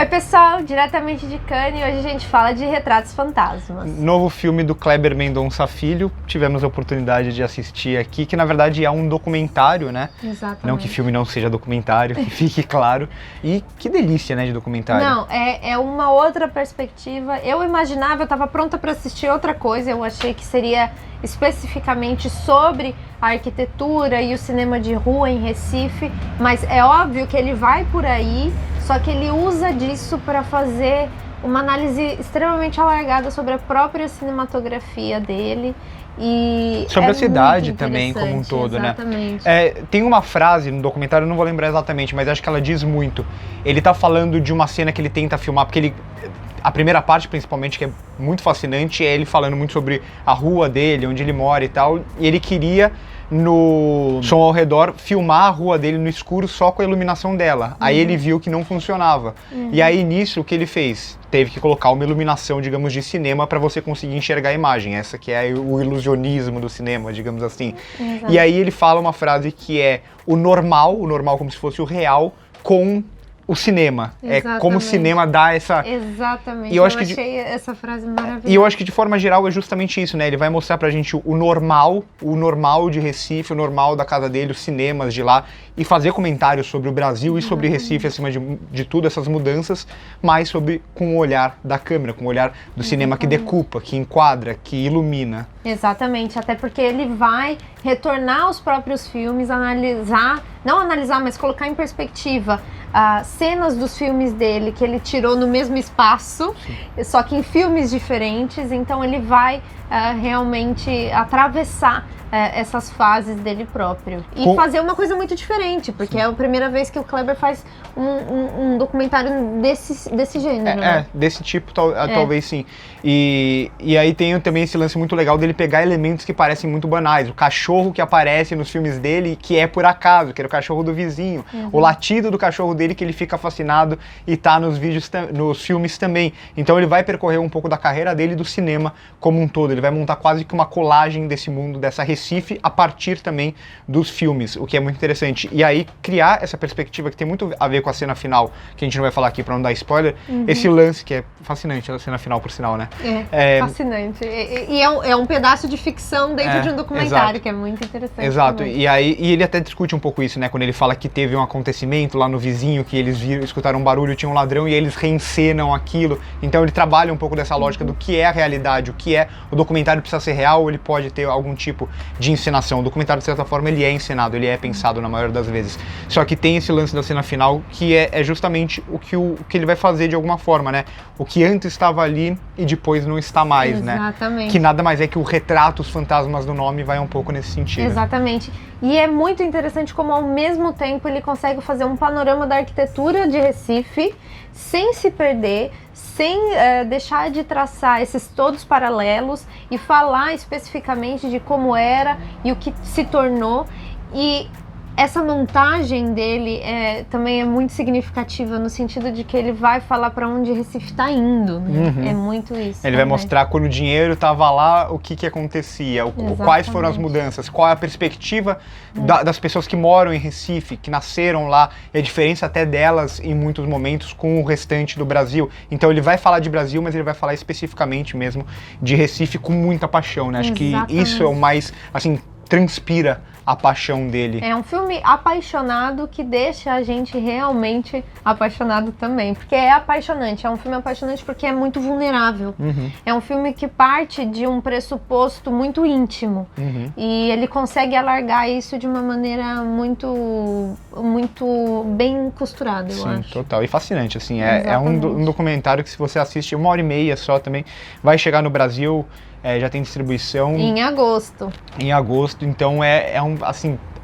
Oi pessoal, diretamente de Cannes, hoje a gente fala de Retratos Fantasmas. Novo filme do Kleber Mendonça Filho, tivemos a oportunidade de assistir aqui, que na verdade é um documentário, né? Exatamente. Não que filme não seja documentário, que fique claro. E que delícia, né, de documentário. Não, é uma outra perspectiva. Eu imaginava, eu estava pronta para assistir outra coisa, eu achei que seria especificamente sobre a arquitetura e o cinema de rua em Recife, mas é óbvio que ele vai por aí, só que ele usa disso para fazer uma análise extremamente alargada sobre a própria cinematografia dele e sobre a cidade também como um todo, exatamente. Né? Tem uma frase no documentário, eu não vou lembrar exatamente, mas acho que ela diz muito. Ele tá falando de uma cena que ele tenta filmar, porque a primeira parte, principalmente, que é muito fascinante, é ele falando muito sobre a rua dele, onde ele mora e tal, e ele queria, no som ao redor, filmar a rua dele no escuro só com a iluminação dela. Aí ele viu que não funcionava. E aí, nisso, o que ele fez? Teve que colocar uma iluminação, digamos, de cinema para você conseguir enxergar a imagem. Essa que é o ilusionismo do cinema, digamos assim. Exato. E aí ele fala uma frase que é o normal como se fosse o real, com o cinema. Exatamente. É como o cinema dá essa... Exatamente, e eu achei essa frase maravilhosa. E eu acho que de forma geral é justamente isso, né? Ele vai mostrar pra gente o normal de Recife, o normal da casa dele, os cinemas de lá, e fazer comentários sobre o Brasil e sobre Recife, acima de tudo, essas mudanças, mas com o olhar da câmera, com o olhar do cinema que decupa, que enquadra, que ilumina. Exatamente, até porque ele vai retornar aos próprios filmes, não analisar, mas colocar em perspectiva cenas dos filmes dele que ele tirou no mesmo espaço, só que em filmes diferentes, então ele vai realmente atravessar essas fases dele próprio. E fazer uma coisa muito diferente, porque é a primeira vez que o Kleber faz um documentário desse gênero. Né? Desse tipo, talvez sim. E aí tem também esse lance muito legal dele pegar elementos que parecem muito banais. O cachorro que aparece nos filmes dele, que é por acaso, que era o cachorro do vizinho. O latido do cachorro dele, que ele fica fascinado e tá nos filmes também. Então ele vai percorrer um pouco da carreira dele e do cinema como um todo. Ele vai montar quase que uma colagem desse mundo, dessa Recife, a partir também dos filmes, o que é muito interessante. E aí criar essa perspectiva que tem muito a ver com a cena final, que a gente não vai falar aqui pra não dar spoiler, esse lance que é fascinante, a cena final, por sinal, né? Fascinante. E é um pedaço de ficção dentro de um documentário, exato, que é muito interessante. Exato, também. E ele até discute um pouco isso, né? Quando ele fala que teve um acontecimento lá no vizinho, que eles escutaram um barulho, tinha um ladrão e eles reencenam aquilo. Então ele trabalha um pouco dessa lógica do que é a realidade, o que é o documentário precisa ser real ou ele pode ter algum tipo de encenação. O documentário, de certa forma, ele é encenado, ele é pensado na maioria das vezes. Só que tem esse lance da cena final que é justamente o que ele vai fazer de alguma forma, né? O que antes estava ali e depois não está mais, exatamente, né? Que nada mais é que o Retratos Fantasmas do nome vai um pouco nesse sentido. Exatamente. E é muito interessante como, ao mesmo tempo, ele consegue fazer um panorama da arquitetura de Recife sem se perder, sem deixar de traçar esses todos paralelos e falar especificamente de como era e o que se tornou. E essa montagem dele também é muito significativa no sentido de que ele vai falar para onde Recife está indo, né? É muito isso. Ele vai mostrar quando o dinheiro estava lá, o que acontecia, quais foram as mudanças, qual é a perspectiva das pessoas que moram em Recife, que nasceram lá, e a diferença até delas em muitos momentos com o restante do Brasil. Então ele vai falar de Brasil, mas ele vai falar especificamente mesmo de Recife com muita paixão, né? Acho que isso é o mais, assim, transpira a paixão dele. É um filme apaixonado que deixa a gente realmente apaixonado também, porque é apaixonante, é um filme apaixonante porque é muito vulnerável. É um filme que parte de um pressuposto muito íntimo e ele consegue alargar isso de uma maneira muito bem costurada, eu acho. Sim, total. E fascinante, assim, é um documentário que se você assiste 1h30 só também, vai chegar no Brasil. Já tem distribuição em agosto. Então é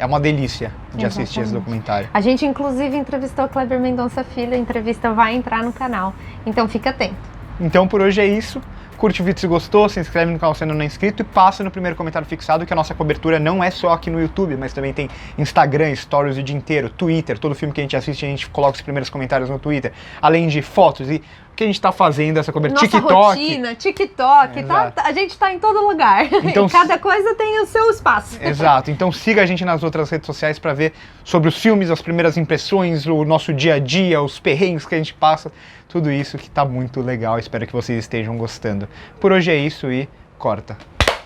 uma delícia de assistir esse documentário. A gente inclusive entrevistou o Kleber Mendonça Filho, a entrevista vai entrar no canal, então fica atento. Então por hoje é isso. Curte o vídeo se gostou, se inscreve no canal se ainda não é inscrito e passa no primeiro comentário fixado que a nossa cobertura não é só aqui no YouTube, mas também tem Instagram, Stories o dia inteiro, Twitter, todo filme que a gente assiste a gente coloca os primeiros comentários no Twitter, além de fotos e que a gente tá fazendo essa cobertura. Nossa TikTok. rotina, TikTok, a gente tá em todo lugar. Então, e cada coisa tem o seu espaço. Exato. Então siga a gente nas outras redes sociais para ver sobre os filmes, as primeiras impressões, o nosso dia a dia, os perrengues que a gente passa, tudo isso que tá muito legal. Espero que vocês estejam gostando. Por hoje é isso e corta.